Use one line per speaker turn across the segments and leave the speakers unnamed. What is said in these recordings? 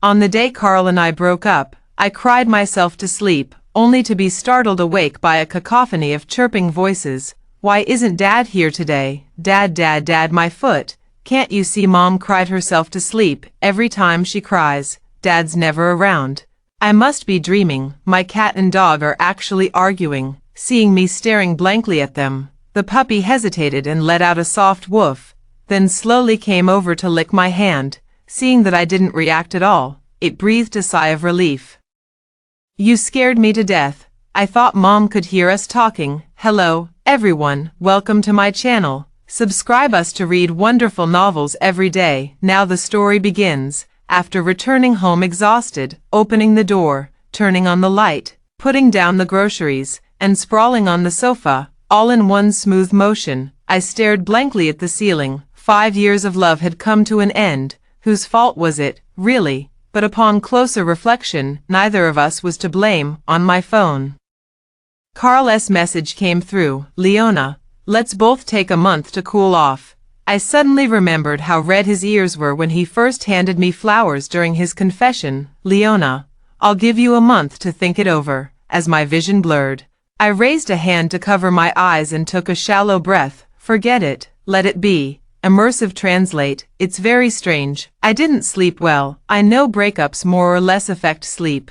On the day Carl and I broke up, I cried myself to sleep, only to be startled awake by a cacophony of chirping voices. Why isn't Dad here today? Dad, Dad, Dad, my foot. Can't you see Mom cried herself to sleep? Every time she cries, Dad's never around. I must be dreaming. My cat and dog are actually arguing. Seeing me staring blankly at them, the puppy hesitated and let out a soft woof, then slowly came over to lick my hand. Seeing that I didn't react at all, it breathed a sigh of relief. You scared me to death. I thought Mom could hear us talking. Hello, everyone, welcome to my channel. Subscribe us to read wonderful novels every day. Now the story begins. After returning home exhausted, opening the door, turning on the light, putting down the groceries, and sprawling on the sofa, all in one smooth motion, I stared blankly at the ceiling. 5 years of love had come to an end. Whose fault was it, really? But upon closer reflection, neither of us was to blame. On my phone, Carl's message came through. Leona, let's both take a month to cool off. I suddenly remembered how red his ears were when he first handed me flowers during his confession. Leona, I'll give you a month to think it over. As my vision blurred, I raised a hand to cover my eyes and took a shallow breath. Forget it, let it be. Immersive translate, it's very strange. I didn't sleep well. I know breakups more or less affect sleep.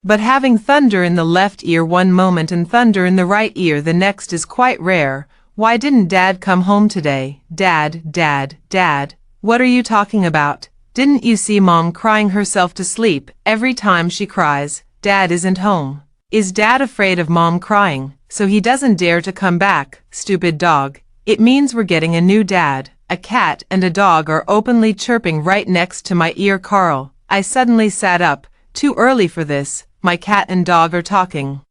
But having thunder in the left ear one moment and thunder in the right ear the next is quite rare. Why didn't Dad come home today? Dad, Dad, Dad. What are you talking about? Didn't you see Mom crying herself to sleep? Every time she cries, Dad isn't home. Is Dad afraid of Mom crying, so he doesn't dare to come back? Stupid dog. It means we're getting a new dad. A cat and a dog are openly chirping right next to my ear. Carl. I suddenly sat up. Too early for this. My cat and dog are talking.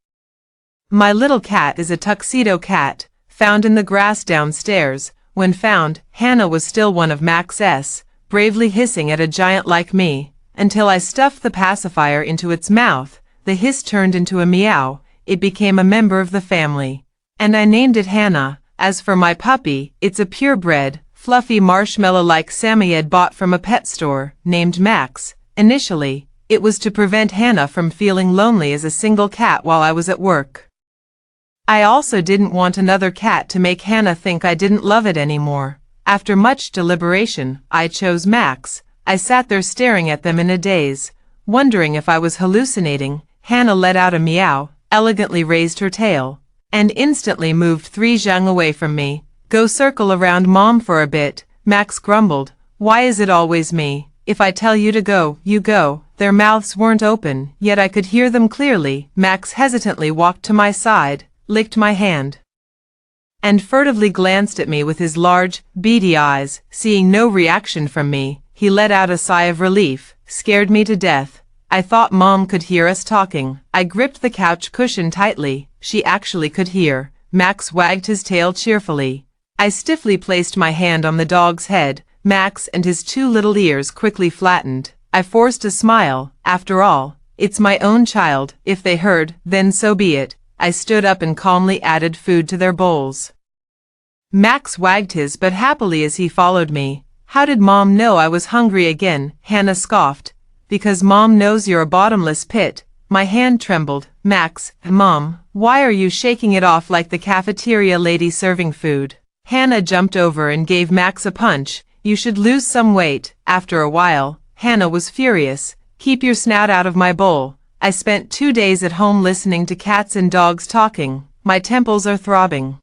My little cat is a tuxedo cat, found in the grass downstairs. When found, Hannah was still one of Max's, bravely hissing at a giant like me, until I stuffed the pacifier into its mouth. The hiss turned into a meow. It became a member of the family, and I named it Hannah. As for my puppy, it's a purebred, fluffy marshmallow-like Samoyed bought from a pet store, named Max. Initially, it was to prevent Hannah from feeling lonely as a single cat while I was at work. I also didn't want another cat to make Hannah think I didn't love it anymore. After much deliberation, I chose Max. I sat there staring at them in a daze, wondering if I was hallucinating. Hannah let out a meow, elegantly raised her tail, and instantly moved 3 zhang away from me. Go circle around Mom for a bit, Max grumbled. Why is it always me? If I tell you to go, you go. Their mouths weren't open, yet I could hear them clearly. Max hesitantly walked to my side, licked my hand, and furtively glanced at me with his large, beady eyes. Seeing no reaction from me, he let out a sigh of relief. Scared me to death. I thought Mom could hear us talking. I gripped the couch cushion tightly. She actually could hear. Max wagged his tail cheerfully. I stiffly placed my hand on the dog's head. Max and his 2 little ears quickly flattened. I forced a smile. After all, it's my own child. If they heard, then so be it. I stood up and calmly added food to their bowls. Max wagged his butt happily as he followed me. How did Mom know I was hungry again? Hannah scoffed. Because Mom knows you're a bottomless pit. My hand trembled. Max, Mom, why are you shaking it off like the cafeteria lady serving food? Hannah jumped over and gave Max a punch. You should lose some weight. After a while, Hannah was furious. Keep your snout out of my bowl. I spent 2 days at home listening to cats and dogs talking. My temples are throbbing.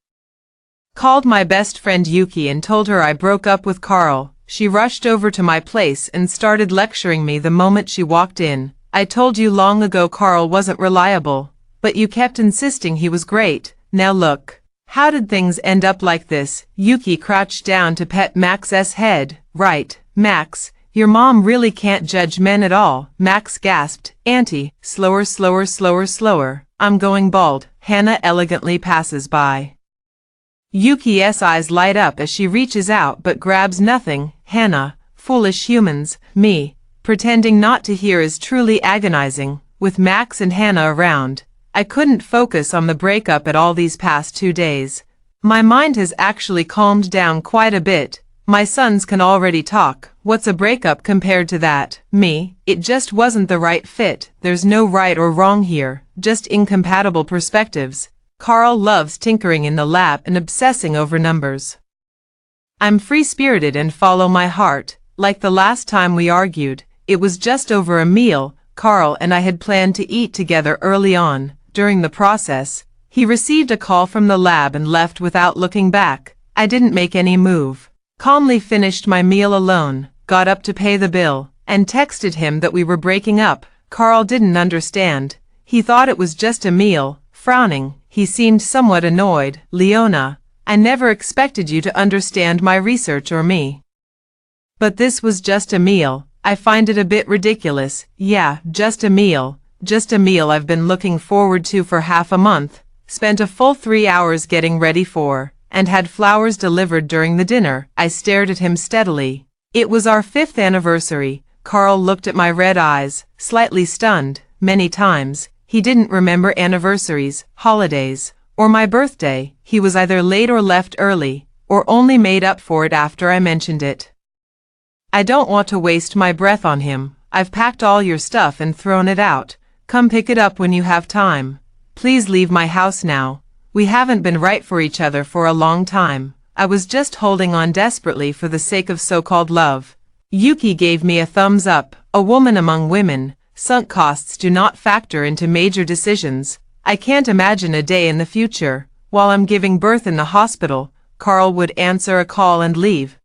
Called my best friend Yuki and told her I broke up with Carl. She rushed over to my place and started lecturing me the moment she walked in. I told you long ago Carl wasn't reliable, but you kept insisting he was great. Now look. How did things end up like this? Yuki crouched down to pet Max's head. Right, Max, your mom really can't judge men at all. Max gasped. Auntie, slower, slower, slower, slower. I'm going bald. Hannah elegantly passes by. Yuki's eyes light up as she reaches out but grabs nothing. Hannah, foolish humans. Me, pretending not to hear is truly agonizing. With Max and Hannah around, I couldn't focus on the breakup at all these past 2 days. My mind has actually calmed down quite a bit. My sons can already talk. What's a breakup compared to that? Me, it just wasn't the right fit. There's no right or wrong here, just incompatible perspectives. Carl loves tinkering in the lab and obsessing over numbers. I'm free-spirited and follow my heart. Like the last time we argued, it was just over a meal. Carl and I had planned to eat together early on. During the process, he received a call from the lab and left without looking back. I didn't make any move. Calmly finished my meal alone, got up to pay the bill, and texted him that we were breaking up. Carl didn't understand. He thought it was just a meal. Frowning, he seemed somewhat annoyed. Leona, I never expected you to understand my research or me. But this was just a meal. I find it a bit ridiculous. Yeah, just a meal. Just a meal I've been looking forward to for half a month. Spent a full 3 hours getting ready for, and had flowers delivered during the dinner. I stared at him steadily. It was our 5th anniversary. Carl looked at my red eyes, slightly stunned. Many times, he didn't remember anniversaries, holidays, or my birthday. He was either late or left early, or only made up for it after I mentioned it. I don't want to waste my breath on him. I've packed all your stuff and thrown it out. Come pick it up when you have time. Please leave my house now. We haven't been right for each other for a long time. I was just holding on desperately for the sake of so-called love. Yuki gave me a thumbs up. A woman among women. Sunk costs do not factor into major decisions. I can't imagine a day in the future, while I'm giving birth in the hospital, Carl would answer a call and leave.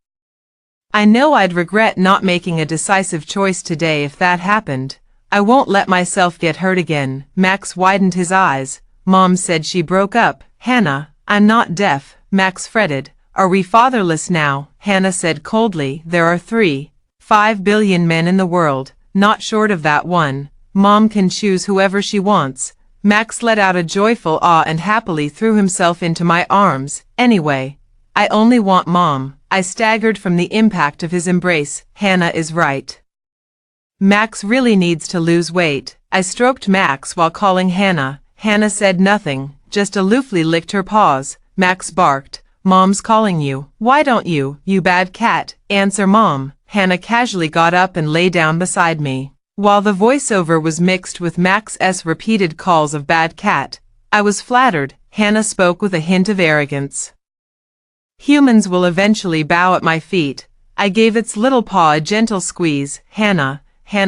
I know I'd regret not making a decisive choice today if that happened. I won't let myself get hurt again. Max widened his eyes. Mom said she broke up. Hannah, I'm not deaf. Max fretted. Are we fatherless now? Hannah said coldly. There are 3.5 billion men in the world, not short of that one. Mom can choose whoever she wants. Max let out a joyful ah and happily threw himself into my arms. Anyway, I only want Mom. I staggered from the impact of his embrace. Hannah is right. Max really needs to lose weight. I stroked Max while calling Hannah. Hannah said nothing, just aloofly licked her paws. Max barked. Mom's calling you. Why don't you bad cat, answer Mom? Hannah casually got up and lay down beside me. While the voiceover was mixed with Max's repeated calls of bad cat, I was flattered. Hannah spoke with a hint of arrogance. Humans will eventually bow at my feet. I gave its little paw a gentle squeeze. Hannah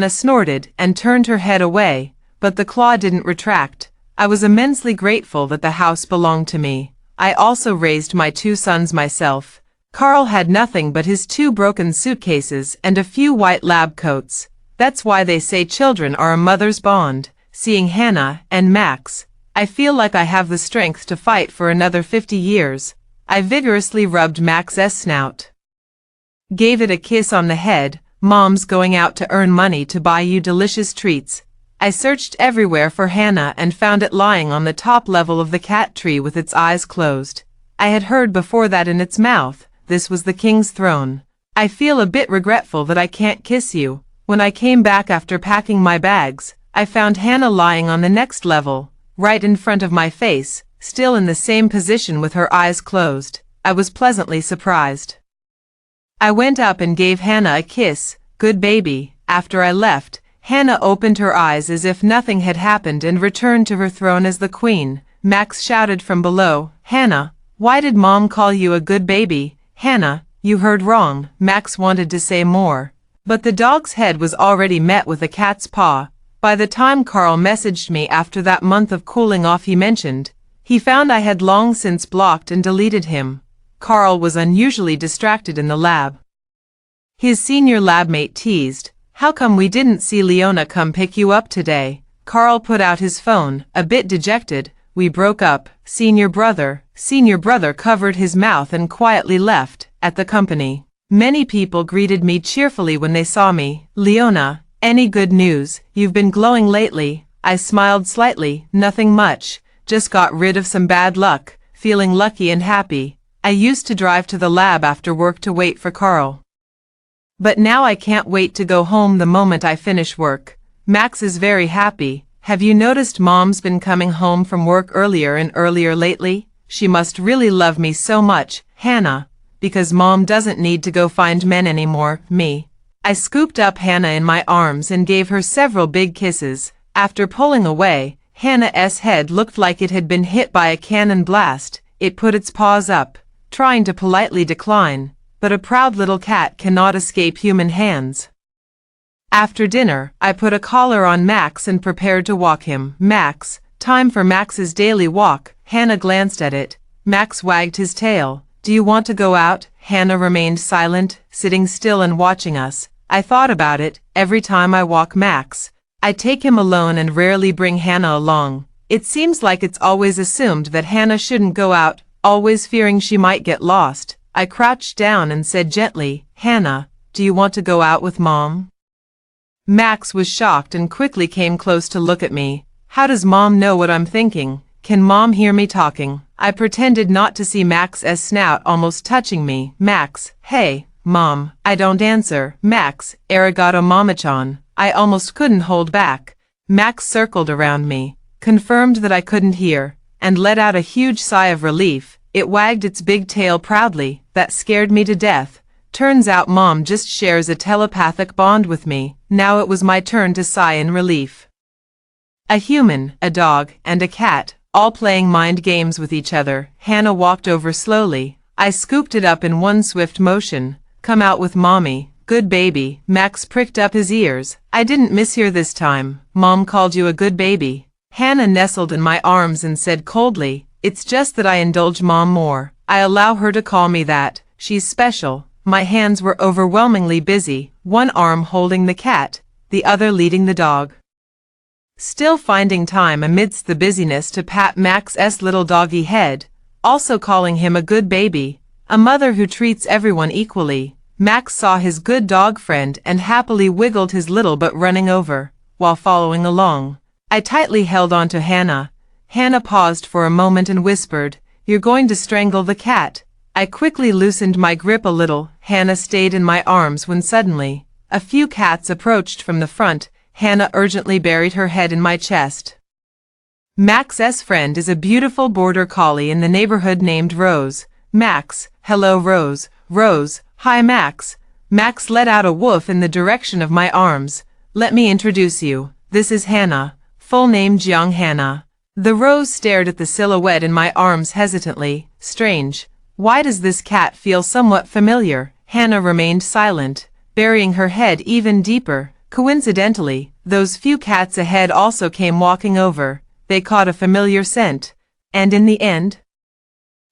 snorted and turned her head away, but the claw didn't retract. I was immensely grateful that the house belonged to me. I also raised my 2 sons myself. Carl had nothing but his 2 broken suitcases and a few white lab coats. That's why they say children are a mother's bond. Seeing Hannah and Max, I feel like I have the strength to fight for another 50 years. I vigorously rubbed Max's snout. Gave it a kiss on the head. Mom's going out to earn money to buy you delicious treats. I searched everywhere for Hannah and found it lying on the top level of the cat tree with its eyes closed. I had heard before that in its mouth, this was the king's throne. I feel a bit regretful that I can't kiss you. When I came back after packing my bags, I found Hannah lying on the next level, right in front of my face, still in the same position with her eyes closed. I was pleasantly surprised. I went up and gave Hannah a kiss. Good baby. After I left, Hannah opened her eyes as if nothing had happened and returned to her throne as the queen. Max shouted from below, Hannah, why did Mom call you a good baby? Hannah, you heard wrong. Max wanted to say more, but the dog's head was already met with a cat's paw. By the time Carl messaged me after that month of cooling off he mentioned, he found I had long since blocked and deleted him. Carl was unusually distracted in the lab. His senior labmate teased, how come we didn't see Leona come pick you up today? Carl put out his phone, a bit dejected. We broke up. Senior brother covered his mouth and quietly left. At the company, many people greeted me cheerfully when they saw me. Leona, any good news? You've been glowing lately. I smiled slightly. Nothing much. Just got rid of some bad luck. Feeling lucky and happy. I used to drive to the lab after work to wait for Carl. But now I can't wait to go home the moment I finish work. Max is very happy. Have you noticed Mom's been coming home from work earlier and earlier lately? She must really love me so much. Hannah, because mom doesn't need to go find men anymore, me. I scooped up Hannah in my arms and gave her several big kisses. After pulling away, Hannah's head looked like it had been hit by a cannon blast. It put its paws up, trying to politely decline, but a proud little cat cannot escape human hands. After dinner, I put a collar on Max and prepared to walk him. Max, time for Max's daily walk. Hannah glanced at it. Max wagged his tail. Do you want to go out? Hannah remained silent, sitting still and watching us. I thought about it. Every time I walk Max, I take him alone and rarely bring Hannah along. It seems like it's always assumed that Hannah shouldn't go out, always fearing she might get lost. I crouched down and said gently, Hannah, do you want to go out with Mom? Max was shocked and quickly came close to look at me. How does Mom know what I'm thinking? Can Mom hear me talking? I pretended not to see Max's snout almost touching me. Max, hey, Mom. I don't answer. Max, arigato mama-chan. I almost couldn't hold back. Max circled around me, confirmed that I couldn't hear, and let out a huge sigh of relief. It wagged its big tail proudly. That scared me to death. Turns out Mom just shares a telepathic bond with me. Now it was my turn to sigh in relief. A human, a dog, and a cat, all playing mind games with each other. Hannah walked over slowly. I scooped it up in one swift motion. Come out with Mommy. Good baby. Max pricked up his ears. I didn't mishear this time. Mom called you a good baby. Hannah nestled in my arms and said coldly, it's just that I indulge Mom more. I allow her to call me that. She's special. My hands were overwhelmingly busy, one arm holding the cat, the other leading the dog. Still finding time amidst the busyness to pat Max's little doggy head, also calling him a good baby, a mother who treats everyone equally. Max saw his good dog friend and happily wiggled his little butt running over, while following along. I tightly held on to Hannah. Hannah paused for a moment and whispered, you're going to strangle the cat. I quickly loosened my grip a little. Hannah stayed in my arms when suddenly, a few cats approached from the front. Hannah urgently buried her head in my chest. Max's friend is a beautiful border collie in the neighborhood named Rose. Max, hello Rose. Rose, hi Max. Max let out a woof in the direction of my arms. Let me introduce you. This is Hannah. Full name Jiang Hannah. The Rose stared at the silhouette in my arms hesitantly. Strange. Why does this cat feel somewhat familiar? Hannah remained silent, burying her head even deeper. Coincidentally, those few cats ahead also came walking over. They caught a familiar scent. And in the end,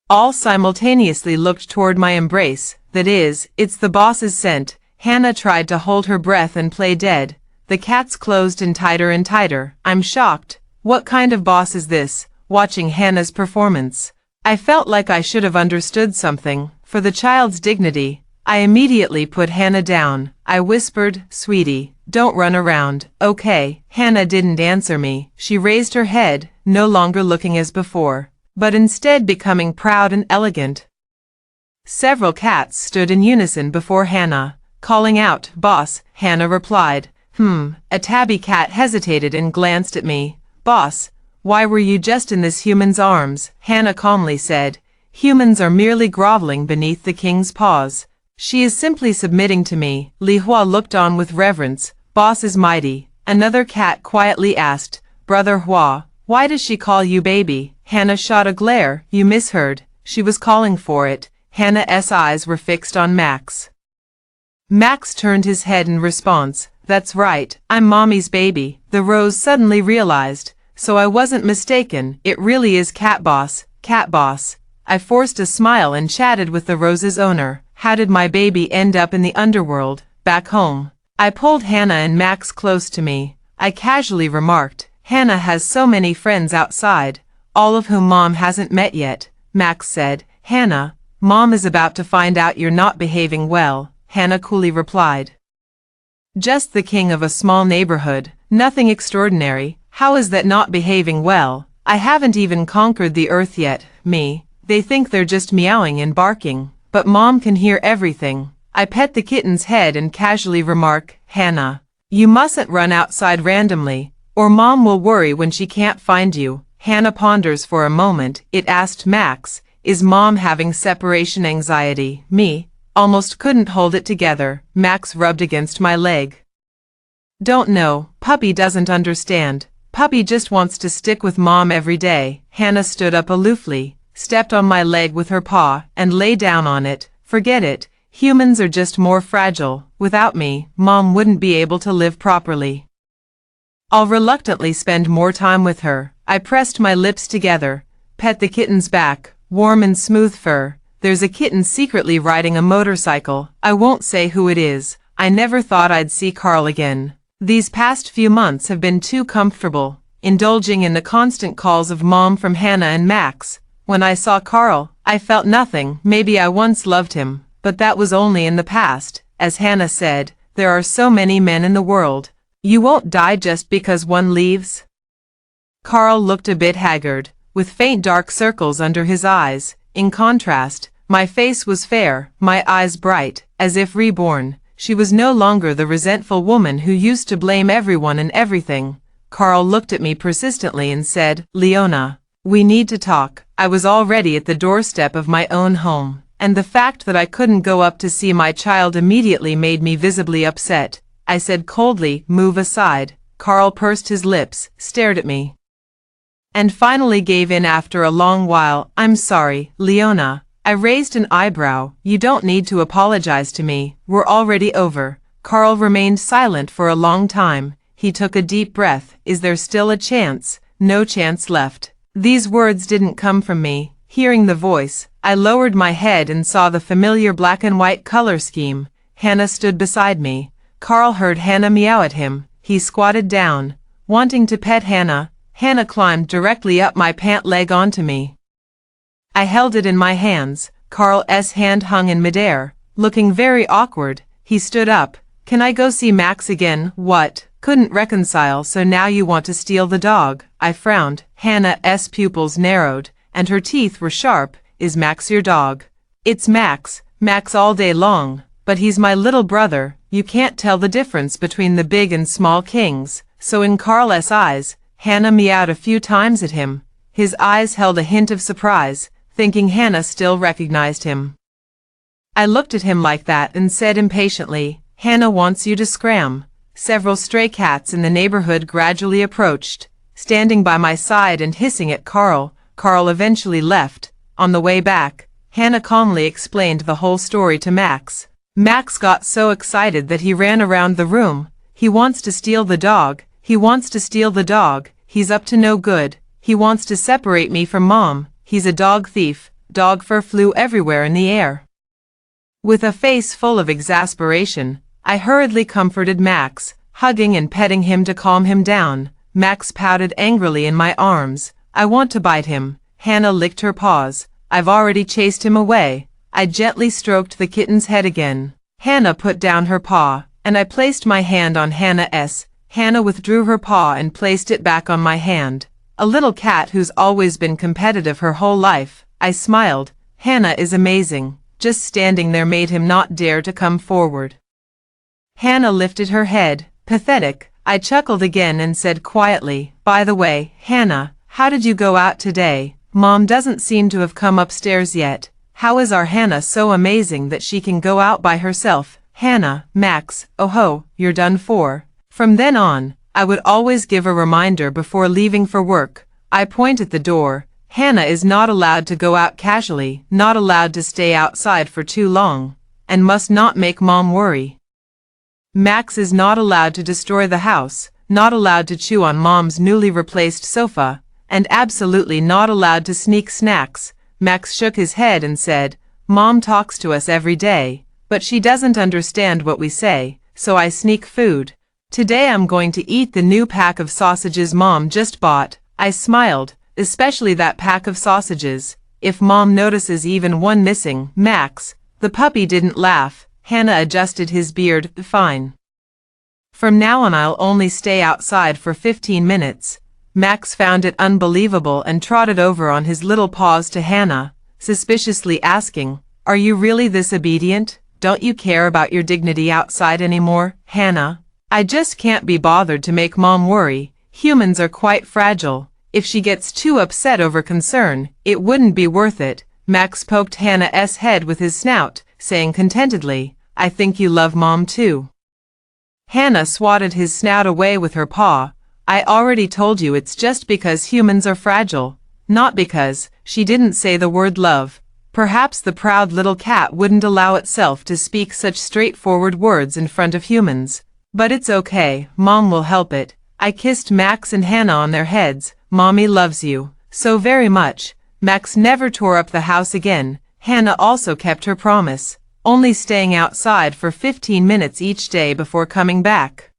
all simultaneously looked toward my embrace. That is, it's the boss's scent. Hannah tried to hold her breath and play dead. The cats closed in tighter and tighter. I'm shocked. What kind of boss is this? Watching Hannah's performance, I felt like I should have understood something. For the child's dignity, I immediately put Hannah down. I whispered, sweetie, don't run around, okay? Hannah didn't answer me. She raised her head, no longer looking as before, but instead becoming proud and elegant. Several cats stood in unison before Hannah, calling out, boss. Hannah replied, A tabby cat hesitated and glanced at me. Boss, why were you just in this human's arms? Hannah calmly said, humans are merely groveling beneath the king's paws. She is simply submitting to me. Li Hua looked on with reverence. Boss is mighty. Another cat quietly asked, Brother Hua, why does she call you baby? Hannah shot a glare. You misheard. She was calling for it. Hannah's eyes were fixed on Max. Max turned his head in response. That's right, I'm Mommy's baby. The Rose suddenly realized. So I wasn't mistaken, it really is Cat Boss, Cat Boss. I forced a smile and chatted with the Rose's owner. How did my baby end up in the underworld, back home? I pulled Hannah and Max close to me. I casually remarked, Hannah has so many friends outside, all of whom Mom hasn't met yet. Max said, Hannah, Mom is about to find out you're not behaving well. Hannah coolly replied, just the king of a small neighborhood, nothing extraordinary. How is that not behaving well? I haven't even conquered the earth yet, me. They think they're just meowing and barking, but Mom can hear everything. I pet the kitten's head and casually remark, Hannah, you mustn't run outside randomly, or Mom will worry when she can't find you. Hannah ponders for a moment. It asked Max, Is Mom having separation anxiety? Me, almost couldn't hold it together. Max rubbed against my leg. Don't know, puppy doesn't understand. Puppy just wants to stick with Mom every day. Hannah stood up aloofly, stepped on my leg with her paw, and lay down on it. Forget it, humans are just more fragile. Without me, Mom wouldn't be able to live properly. I'll reluctantly spend more time with her. I pressed my lips together, pet the kitten's back, warm and smooth fur. There's a kitten secretly riding a motorcycle. I won't say who it is. I never thought I'd see Carl again. These past few months have been too comfortable, indulging in the constant calls of Mom from Hannah and Max. When I saw Carl, I felt nothing. Maybe I once loved him, but that was only in the past. As Hannah said, there are so many men in the world. You won't die just because one leaves? Carl looked a bit haggard, with faint dark circles under his eyes. In contrast, my face was fair, my eyes bright, as if reborn. She was no longer the resentful woman who used to blame everyone and everything. Carl looked at me persistently and said, Leona, we need to talk. I was already at the doorstep of my own home, and the fact that I couldn't go up to see my child immediately made me visibly upset. I said coldly, move aside. Carl pursed his lips, stared at me, and finally gave in after a long while. I'm sorry, Leona. I raised an eyebrow. You don't need to apologize to me. We're already over. Carl remained silent for a long time. He took a deep breath. Is there still a chance? No chance left. These words didn't come from me. Hearing the voice, I lowered my head and saw the familiar black and white color scheme. Hannah stood beside me. Carl heard Hannah meow at him. He squatted down, wanting to pet Hannah. Hannah climbed directly up my pant leg onto me. I held it in my hands. Carl's hand hung in midair, looking very awkward. He stood up. Can I go see Max again? What? Couldn't reconcile, so now you want to steal the dog? I frowned. Hannah's pupils narrowed, and her teeth were sharp. Is Max your dog? It's Max. Max all day long. But he's my little brother. You can't tell the difference between the big and small kings. So in Carl's eyes, Hannah meowed a few times at him. His eyes held a hint of surprise, thinking Hannah still recognized him. I looked at him like that and said impatiently, Hannah wants you to scram. Several stray cats in the neighborhood gradually approached, standing by my side and hissing at Carl. Carl eventually left. On the way back, Hannah calmly explained the whole story to Max. Max got so excited that he ran around the room. He wants to steal the dog. He wants to steal the dog. He's up to no good. He wants to separate me from Mom. He's a dog thief. Dog fur flew everywhere in the air. With a face full of exasperation, I hurriedly comforted Max, hugging and petting him to calm him down. Max pouted angrily in my arms. I want to bite him. Hannah licked her paws. I've already chased him away. I gently stroked the kitten's head again. Hannah put down her paw, and I placed my hand on Hannah's. Hannah withdrew her paw and placed it back on my hand. A little cat who's always been competitive her whole life. I smiled. Hannah is amazing. Just standing there made him not dare to come forward. Hannah lifted her head. Pathetic. I chuckled again and said quietly, by the way, Hannah, how did you go out today? Mom doesn't seem to have come upstairs yet. How is our Hannah so amazing that she can go out by herself? Hannah, Max, oh ho, you're done for. From then on, I would always give a reminder before leaving for work. I point at the door. Hannah is not allowed to go out casually, not allowed to stay outside for too long, and must not make Mom worry. Max is not allowed to destroy the house, not allowed to chew on Mom's newly replaced sofa, and absolutely not allowed to sneak snacks. Max shook his head and said, Mom talks to us every day, but she doesn't understand what we say, so I sneak food. Today I'm going to eat the new pack of sausages Mom just bought. I smiled, especially that pack of sausages. If Mom notices even one missing, Max, the puppy didn't laugh. Hannah adjusted his beard. Fine. From now on I'll only stay outside for 15 minutes. Max found it unbelievable and trotted over on his little paws to Hannah, suspiciously asking, Are you really this obedient? Don't you care about your dignity outside anymore, Hannah? I just can't be bothered to make Mom worry. Humans are quite fragile. If she gets too upset over concern, it wouldn't be worth it. Max poked Hannah's head with his snout, saying contentedly, I think you love Mom too. Hannah swatted his snout away with her paw. I already told you it's just because humans are fragile, not because. She didn't say the word love. Perhaps the proud little cat wouldn't allow itself to speak such straightforward words in front of humans. But it's okay, Mom will help it. I kissed Max and Hannah on their heads. Mommy loves you so very much. Max never tore up the house again. Hannah also kept her promise, only staying outside for 15 minutes each day before coming back.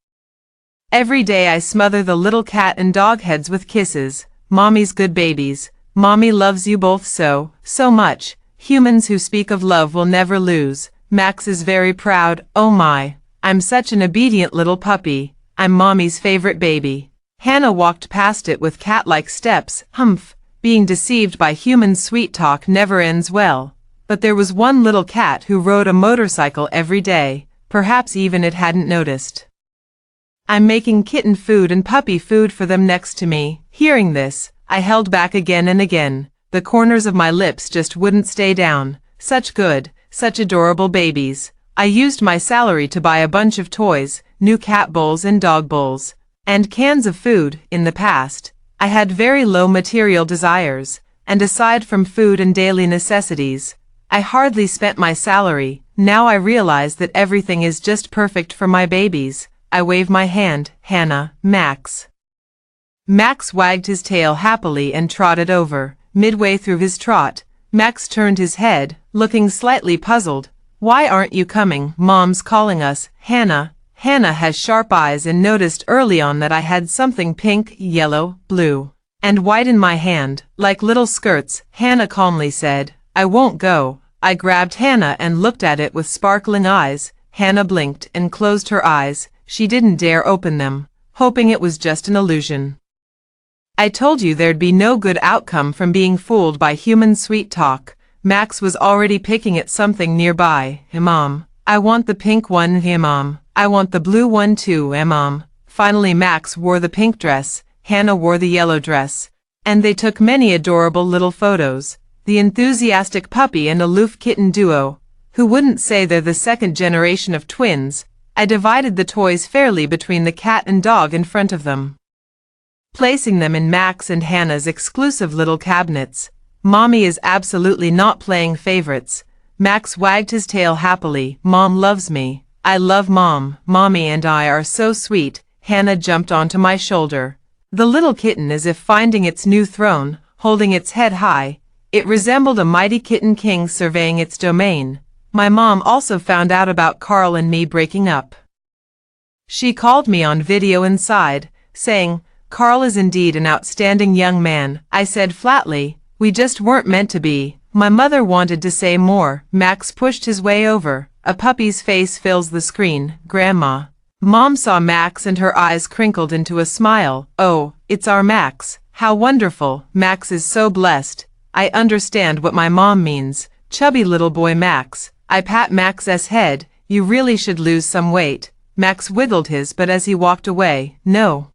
Every day I smother the little cat and dog heads with kisses. Mommy's good babies. Mommy loves you both so much. Humans who speak of love will never lose. Max is very proud. Oh my, I'm such an obedient little puppy. I'm Mommy's favorite baby. Hannah walked past it with cat-like steps. Humph, being deceived by human sweet talk never ends well. But there was one little cat who rode a motorcycle every day. Perhaps even it hadn't noticed. I'm making kitten food and puppy food for them next to me. Hearing this, I held back again and again. The corners of my lips just wouldn't stay down. Such good, such adorable babies. I used my salary to buy a bunch of toys, new cat bowls and dog bowls, and cans of food. In the past, I had very low material desires, and aside from food and daily necessities, I hardly spent my salary. Now I realize that everything is just perfect for my babies. I wave my hand. Hannah, Max. Max wagged his tail happily and trotted over. Midway through his trot, Max turned his head, looking slightly puzzled. Why aren't you coming? Mom's calling us. Hannah has sharp eyes and noticed early on that I had something pink, yellow, blue, and white in my hand, like little skirts. Hannah calmly said, I won't go. I grabbed Hannah and looked at it with sparkling eyes. Hannah blinked and closed her eyes. She didn't dare open them, hoping it was just an illusion. I told you there'd be no good outcome from being fooled by human sweet talk. Max was already picking at something nearby. Mom, I want the pink one. Mom, I want the blue one too. Mom. Finally Max wore the pink dress, Hannah wore the yellow dress, and they took many adorable little photos. The enthusiastic puppy and aloof kitten duo, who wouldn't say they're the second generation of twins. I divided the toys fairly between the cat and dog in front of them, placing them in Max and Hannah's exclusive little cabinets. Mommy is absolutely not playing favorites. Max wagged his tail happily. Mom loves me. I love Mom. Mommy and I are so sweet. Hannah jumped onto my shoulder. The little kitten, as if finding its new throne, holding its head high, it resembled a mighty kitten king surveying its domain. My mom also found out about Carl and me breaking up. She called me on video inside, saying, Carl is indeed an outstanding young man. I said flatly, we just weren't meant to be. My mother wanted to say more. Max pushed his way over. A puppy's face fills the screen. Grandma. Mom saw Max and her eyes crinkled into a smile. Oh, it's our Max. How wonderful. Max is so blessed. I understand what my mom means. Chubby little boy Max. I pat Max's head. You really should lose some weight. Max wiggled his, but as he walked away, no.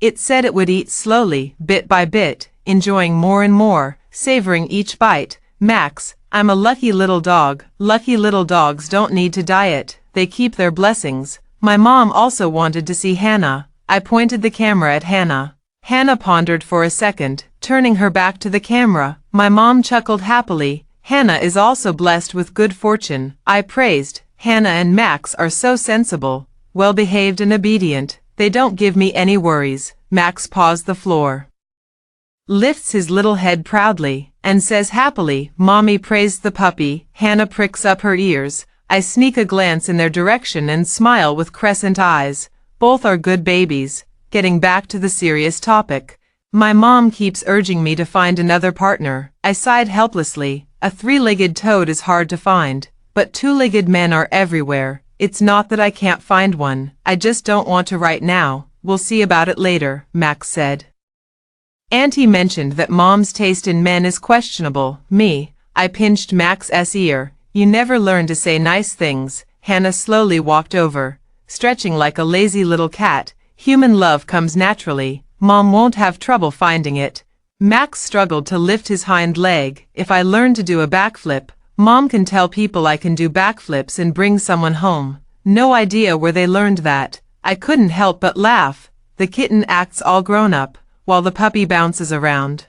It said it would eat slowly, bit by bit, enjoying more and more, savoring each bite. Max, I'm a lucky little dog. Lucky little dogs don't need to diet. They keep their blessings. My mom also wanted to see Hannah. I pointed the camera at Hannah. Hannah pondered for a second, turning her back to the camera. My mom chuckled happily. Hannah is also blessed with good fortune. I praised. Hannah and Max are so sensible, well-behaved and obedient. They don't give me any worries. Max paws the floor, lifts his little head proudly, and says happily, Mommy praised the puppy. Hannah pricks up her ears. I sneak a glance in their direction and smile with crescent eyes. Both are good babies. Getting back to the serious topic. My mom keeps urging me to find another partner. I sighed helplessly. A three-legged toad is hard to find, but two-legged men are everywhere. It's not that I can't find one. I just don't want to right now. We'll see about it later, Max said. Auntie mentioned that Mom's taste in men is questionable. Me. I pinched Max's ear. You never learn to say nice things. Hannah slowly walked over, stretching like a lazy little cat. Human love comes naturally. Mom won't have trouble finding it. Max struggled to lift his hind leg. If I learn to do a backflip, Mom can tell people I can do backflips and bring someone home. No idea where they learned that. I couldn't help but laugh. The kitten acts all grown up, while the puppy bounces around.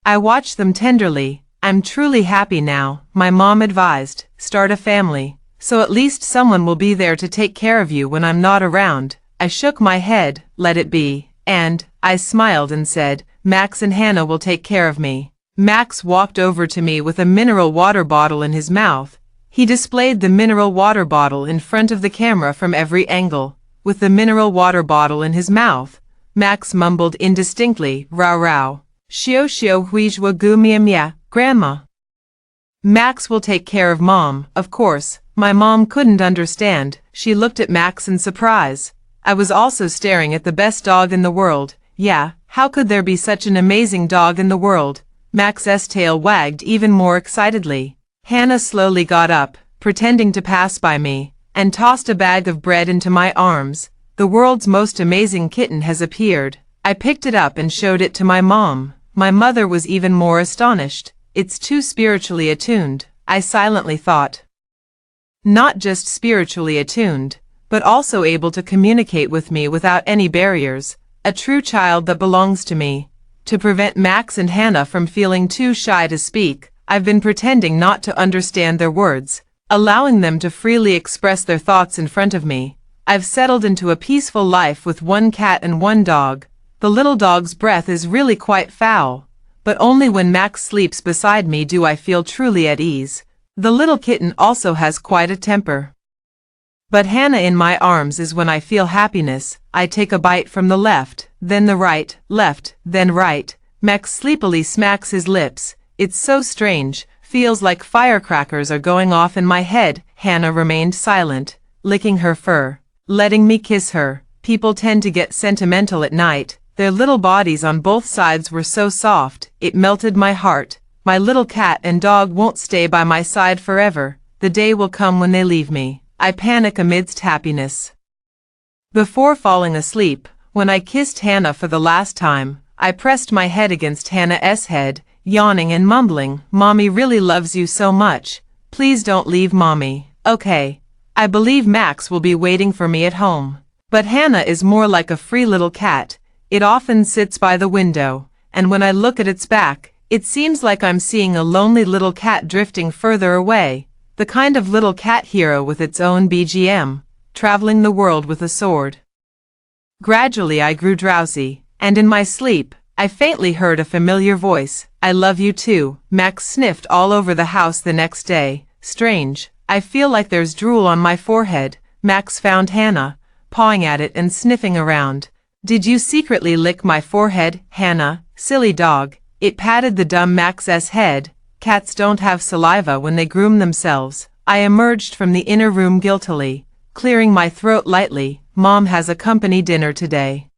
I watch them tenderly. I'm truly happy now, my mom advised. Start a family, so at least someone will be there to take care of you when I'm not around. I shook my head, let it be, and I smiled and said, Max and Hannah will take care of me. Max walked over to me with a mineral water bottle in his mouth. He displayed the mineral water bottle in front of the camera from every angle. With the mineral water bottle in his mouth, Max mumbled indistinctly, "Row row. Shio shio huijwa gu mia mia, Grandma." Max will take care of Mom, of course. My mom couldn't understand. She looked at Max in surprise. I was also staring at the best dog in the world. Yeah, how could there be such an amazing dog in the world? Max's tail wagged even more excitedly. Hannah slowly got up, pretending to pass by me, and tossed a bag of bread into my arms. The world's most amazing kitten has appeared. I picked it up and showed it to my mom. My mother was even more astonished. It's too spiritually attuned, I silently thought. Not just spiritually attuned, but also able to communicate with me without any barriers. A true child that belongs to me. To prevent Max and Hannah from feeling too shy to speak, I've been pretending not to understand their words, allowing them to freely express their thoughts in front of me. I've settled into a peaceful life with one cat and one dog. The little dog's breath is really quite foul, but only when Max sleeps beside me do I feel truly at ease. The little kitten also has quite a temper. But Hannah in my arms is when I feel happiness. I take a bite from the left, then the right, left, then right. Max sleepily smacks his lips. It's so strange, feels like firecrackers are going off in my head. Hannah remained silent, licking her fur, letting me kiss her. People tend to get sentimental at night. Their little bodies on both sides were so soft, it melted my heart. My little cat and dog won't stay by my side forever. The day will come when they leave me. I panic amidst happiness. Before falling asleep, when I kissed Hannah for the last time, I pressed my head against Hannah's head, yawning and mumbling, "Mommy really loves you so much. Please don't leave Mommy." Okay. I believe Max will be waiting for me at home. But Hannah is more like a free little cat. It often sits by the window, and when I look at its back, it seems like I'm seeing a lonely little cat drifting further away. The kind of little cat hero with its own BGM, traveling the world with a sword. Gradually I grew drowsy, and in my sleep, I faintly heard a familiar voice. "I love you too." Max sniffed all over the house the next day. Strange, I feel like there's drool on my forehead. Max found Hannah, pawing at it and sniffing around. "Did you secretly lick my forehead, Hannah? Silly dog." It patted the dumb Max's head. Cats don't have saliva when they groom themselves. I emerged from the inner room guiltily, clearing my throat lightly. Mom has a company dinner today,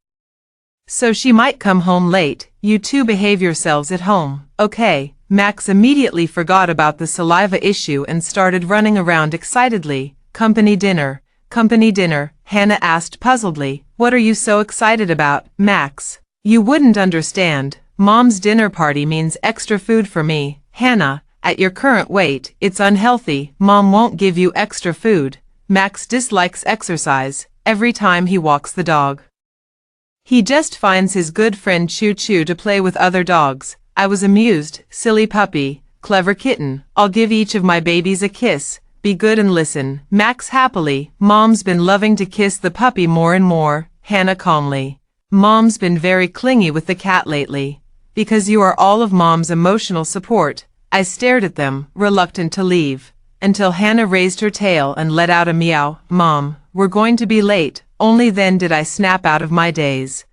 so she might come home late. You two behave yourselves at home, okay? Max immediately forgot about the saliva issue and started running around excitedly. Company dinner, Hannah asked puzzledly. "What are you so excited about, Max?" "You wouldn't understand. Mom's dinner party means extra food for me. Hannah, at your current weight, it's unhealthy. Mom won't give you extra food." Max dislikes exercise. Every time he walks the dog, he just finds his good friend Choo Choo to play with other dogs. I was amused. Silly puppy, clever kitten. I'll give each of my babies a kiss. Be good and listen. Max happily. Mom's been loving to kiss the puppy more and more. Hannah calmly. Mom's been very clingy with the cat lately. Because you are all of Mom's emotional support. I stared at them, reluctant to leave, until Hannah raised her tail and let out a meow. "Mom, we're going to be late." Only then did I snap out of my daze.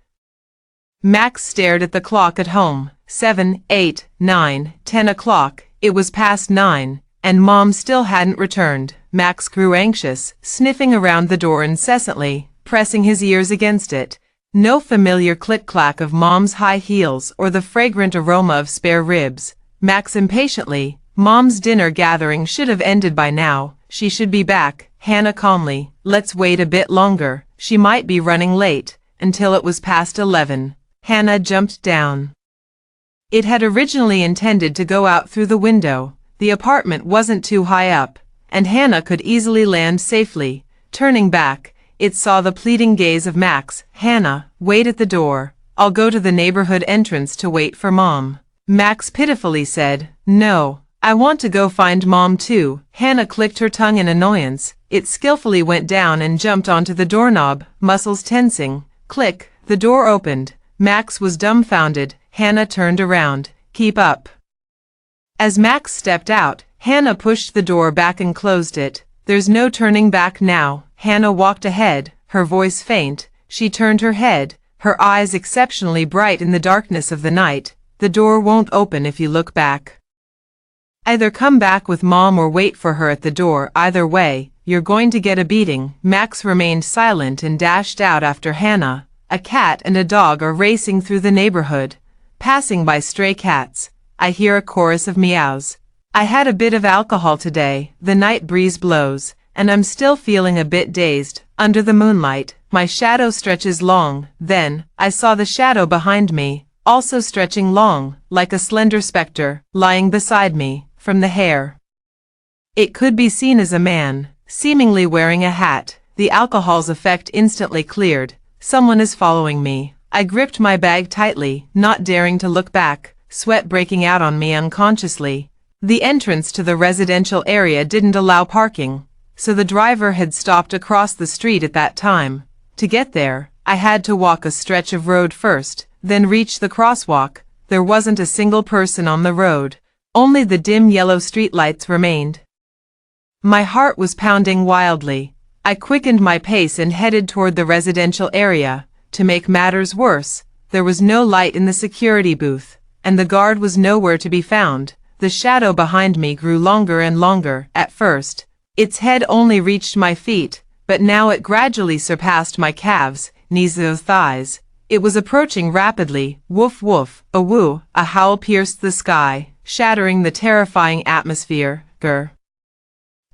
Max stared at the clock at home. 7, 8, 9, 10 o'clock. It was past 9, and Mom still hadn't returned. Max grew anxious, sniffing around the door incessantly, pressing his ears against it. No familiar click-clack of Mom's high heels or the fragrant aroma of spare ribs. Max impatiently. Mom's dinner gathering should have ended by now. She should be back. Hannah calmly. Let's wait a bit longer. She might be running late. Until it was past 11. Hannah jumped down. It had originally intended to go out through the window. The apartment wasn't too high up, and Hannah could easily land safely. Turning back, it saw the pleading gaze of Max. "Hannah, wait at the door. I'll go to the neighborhood entrance to wait for Mom." Max pitifully said, "No, I want to go find Mom too." Hannah clicked her tongue in annoyance. It skillfully went down and jumped onto the doorknob, muscles tensing. Click, the door opened. Max was dumbfounded. Hannah turned around. "Keep up." As Max stepped out, Hannah pushed the door back and closed it. "There's no turning back now." Hannah walked ahead, her voice faint. She turned her head, her eyes exceptionally bright in the darkness of the night. "The door won't open if you look back. Either come back with Mom or wait for her at the door. Either way, you're going to get a beating." Max remained silent and dashed out after Hannah. A cat and a dog are racing through the neighborhood, passing by stray cats. I hear a chorus of meows. I had a bit of alcohol today. The night breeze blows, and I'm still feeling a bit dazed. Under the moonlight, my shadow stretches long. Then, I saw the shadow behind me, also stretching long, like a slender specter, lying beside me, from the hair. It could be seen as a man, seemingly wearing a hat. The alcohol's effect instantly cleared. Someone is following me. I gripped my bag tightly, not daring to look back, sweat breaking out on me unconsciously. The entrance to the residential area didn't allow parking, so the driver had stopped across the street at that time. To get there, I had to walk a stretch of road first, then reach the crosswalk. There wasn't a single person on the road. Only the dim yellow streetlights remained. My heart was pounding wildly. I quickened my pace and headed toward the residential area. To make matters worse, there was no light in the security booth, and the guard was nowhere to be found. The shadow behind me grew longer and longer. At first, its head only reached my feet, but now it gradually surpassed my calves, knees and thighs. It was approaching rapidly. Woof woof, a woo, a howl pierced the sky, shattering the terrifying atmosphere. Grr.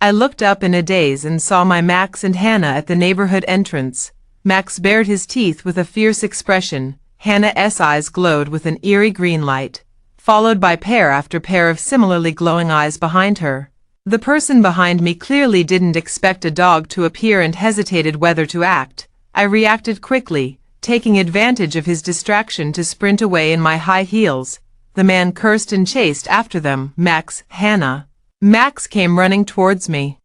I looked up in a daze and saw my Max and Hannah at the neighborhood entrance. Max bared his teeth with a fierce expression. Hannah's eyes glowed with an eerie green light, followed by pair after pair of similarly glowing eyes behind her. The person behind me clearly didn't expect a dog to appear and hesitated whether to act. I reacted quickly, taking advantage of his distraction to sprint away in my high heels. The man cursed and chased after them. "Max, Hannah." Max came running towards me,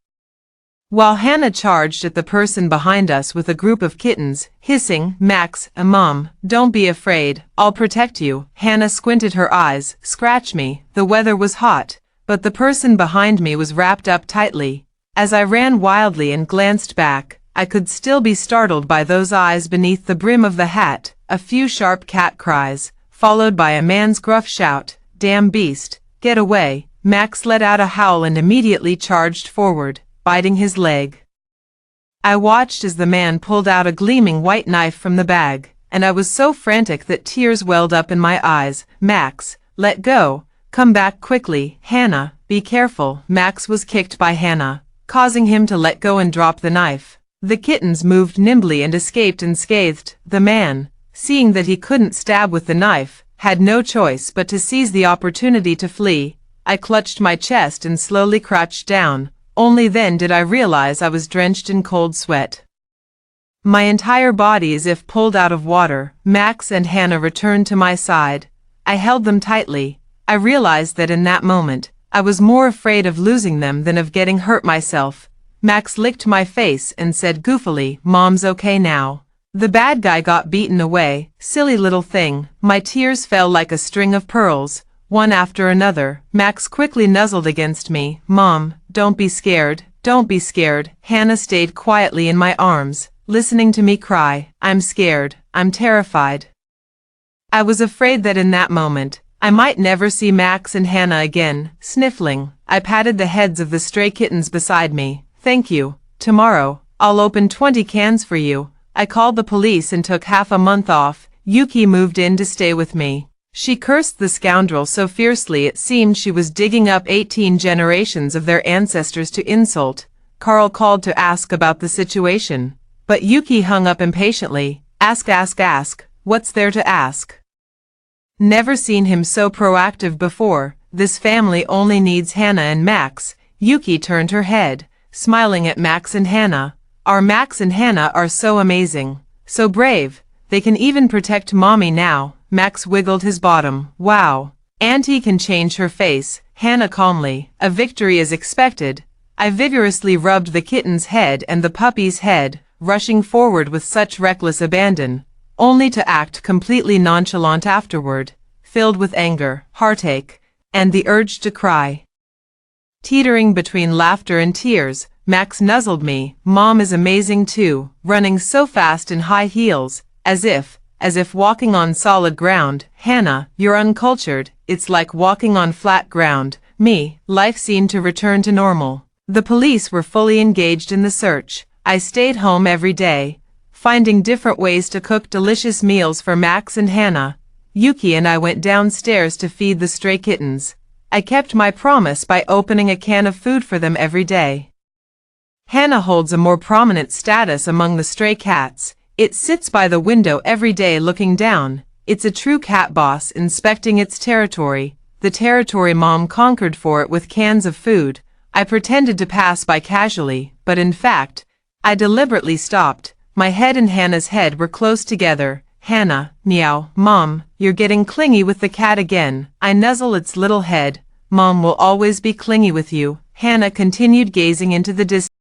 while Hannah charged at the person behind us with a group of kittens, hissing, "Max, Mom, don't be afraid, I'll protect you." Hannah squinted her eyes. "Scratch me." The weather was hot, but the person behind me was wrapped up tightly. As I ran wildly and glanced back, I could still be startled by those eyes beneath the brim of the hat. A few sharp cat cries, followed by a man's gruff shout, "Damn beast, get away." Max let out a howl and immediately charged forward, biting his leg. I watched as the man pulled out a gleaming white knife from the bag, and I was so frantic that tears welled up in my eyes. "Max, let go. Come back quickly." "Hannah, be careful." Max was kicked by Hannah, causing him to let go and drop the knife. The kittens moved nimbly and escaped unscathed. The man, seeing that he couldn't stab with the knife, had no choice but to seize the opportunity to flee. I clutched my chest and slowly crouched down. Only then did I realize I was drenched in cold sweat, my entire body as if pulled out of water. Max and Hannah returned to my side. I held them tightly. I realized that in that moment, I was more afraid of losing them than of getting hurt myself. Max licked my face and said goofily, "Mom's okay now. The bad guy got beaten away." Silly little thing. My tears fell like a string of pearls, one after another. Max quickly nuzzled against me. "Mom, don't be scared, don't be scared." Hannah stayed quietly in my arms, listening to me cry, "I'm scared, I'm terrified." I was afraid that in that moment, I might never see Max and Hannah again. Sniffling, I patted the heads of the stray kittens beside me. "Thank you. Tomorrow, I'll open 20 cans for you." I called the police and took half a month off. Yuki moved in to stay with me. She cursed the scoundrel so fiercely it seemed she was digging up 18 generations of their ancestors to insult. Carl called to ask about the situation, but Yuki hung up impatiently. Ask, what's there to ask?" Never seen him so proactive before. This family only needs Hannah and Max. Yuki turned her head, smiling at Max and Hannah. Our Max and Hannah are so amazing, so brave. They can even protect mommy now. Max wiggled his bottom. Wow. Auntie can change her face. Hannah calmly. A victory is expected. I vigorously rubbed the kitten's head and the puppy's head, rushing forward with such reckless abandon, only to act completely nonchalant afterward, filled with anger, heartache, and the urge to cry. Teetering between laughter and tears, Max nuzzled me. Mom is amazing too, running so fast in high heels, as if walking on solid ground. Hannah, you're uncultured. It's like walking on flat ground. Me, life seemed to return to normal. The police were fully engaged in the search. I stayed home every day, finding different ways to cook delicious meals for Max and Hannah. Yuki and I went downstairs to feed the stray kittens. I kept my promise by opening a can of food for them every day. Hannah holds a more prominent status among the stray cats. It sits by the window every day looking down. It's a true cat boss inspecting its territory, the territory Mom conquered for it with cans of food. I pretended to pass by casually, but in fact, I deliberately stopped. My head and Hannah's head were close together. Hannah, meow. Mom, you're getting clingy with the cat again. I nuzzle its little head. Mom will always be clingy with you. Hannah continued gazing into the distance.